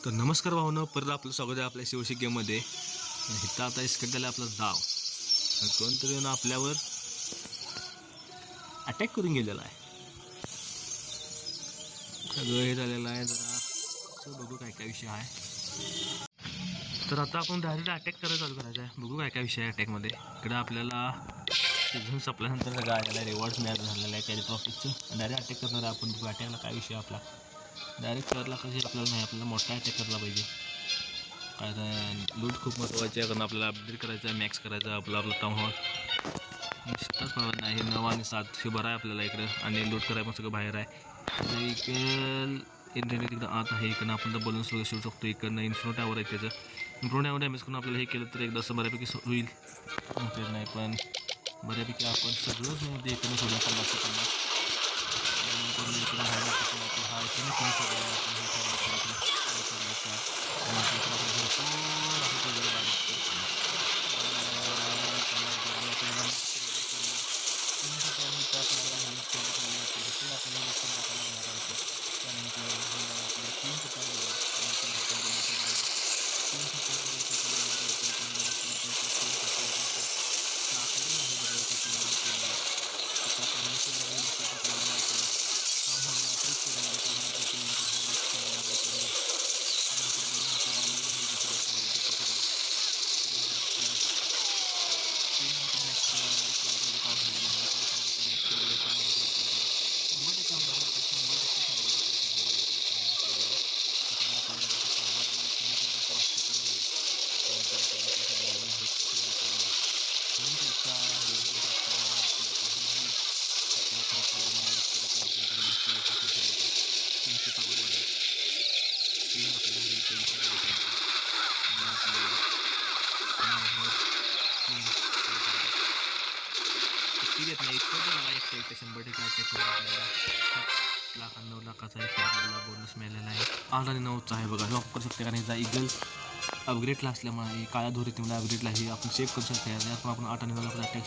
तर नमस्कार भावनो, परत आपलं स्वागत आहे आपल्या शिवशी गेममध्ये. इथं आता इस्कटला आपला डाव कोणतरी येऊन आपल्यावर अटॅक करून गेलेला आहे. सगळं हे झालेलं आहे. जरा बघू काय काय विषय आहे. तर आता आपण डायरेक्ट अटॅक करायला चालू करायचं आहे. बघू काय काय विषय आहे अटॅकमध्ये. इकडं आपल्याला सीझन संपल्यानंतर सगळं आलेलं आहे, रिवॉर्ड्स मिळालं झालेलं आहे कॅरी ट्रॉफिकचं. डायरेक्ट अटॅक करणार आहे आपण. बघू अटॅकला काय विषय आपला. डायरेक्ट करला कशी आपल्याला नाही, आपल्याला मोठा अटॅक करायला पाहिजे. कारण लूट खूप महत्त्वाची आहे, कारण आपल्याला अपडेट करायचं आहे, मॅक्स करायचं आहे आपला टाउन हॉल. निष्ठाच पडत नाही. 9 आणि 7 हे बरं आहे आपल्याला इकडं. आणि लूट करायला पण सगळं बाहेर आहे. इंटरनेट इकडं आत आहे. इकडनं आपण तर बलून्स वगैरे शिवू शकतो. इकडनं इन्फ्रो टावर आहे त्याचं. इन्फ्रो टावर डॅमेज करून आपल्याला हे केलं तर एकदा असं बऱ्यापैकी होईल. नाही पण बऱ्यापैकी आपण सगळंच मध्ये इकडनं सोडून नाही. इतकं 100% अटॅक करून आपल्याला 7 लाख आणि 9 लाखाचा एक आपल्याला बोनस मिळालेला आहे. 8 आणि 9चा आहे बघा. वापर करू शकते कारण याचा इगल अपग्रेडला असल्यामुळे काळ्या धुरीतीमुळे अपग्रेडला हे आपण सेव्ह करू शकते. यात आपण 8 आणि 9 लाखाचा अटॅक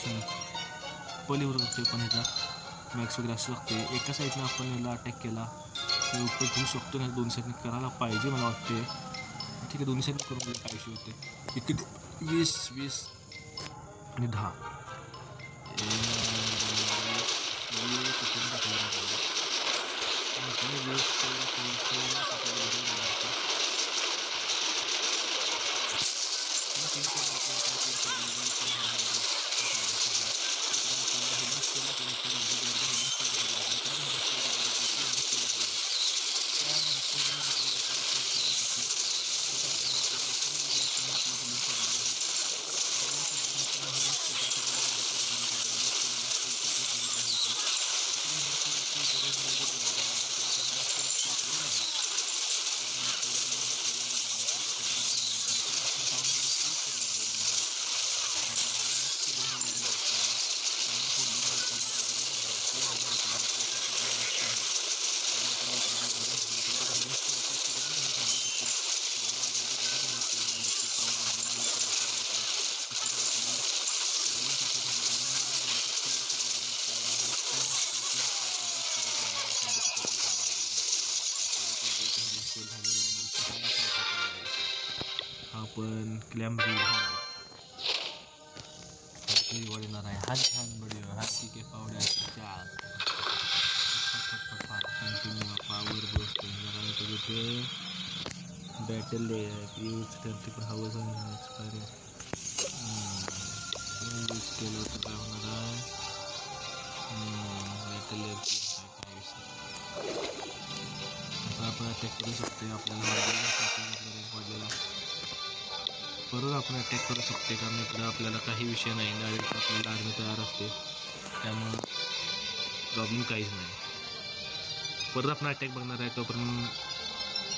पलीवर करतो. पण ह्याचा मॅक्स वगैरे असू शकते. एका साईडनं आपण याला अटॅक केला तर उत्तर घेऊ शकतो. नाही 2 साईडने करायला पाहिजे मला वाटते. ठीक आहे, 2 साईड करून काय विषय होते. इकडे 20 आणि 10 आपण क्लॅम्प येणार आहे. हा छान व्हिडिओ. हा ठीक आहे. पावड्या कंटिन्यू पावर बसतो. ते बॅटल यूज करते पण हवं एक्सपायरी यूज केलं तर काय होणार आहे. बॅटल आपण अटॅक करू शकते. आपल्याला वाढलेला परत आपण अटॅक करू शकते कारण इकडं आपल्याला काही विषय नाही. डायरेक्ट आपल्याला आर्मी तयार असते, त्यामुळं प्रॉब्लेम काहीच नाही. परत आपण अटॅक बघणार आहे. तोपर्यंत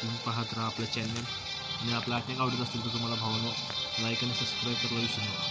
तुम्ही पाहत राहा आपलं चॅनल. आणि आपला अटॅक आवडत असतील तर तुम्हाला भावनो लाईक आणि सबस्क्राईब करायला विसरू नका.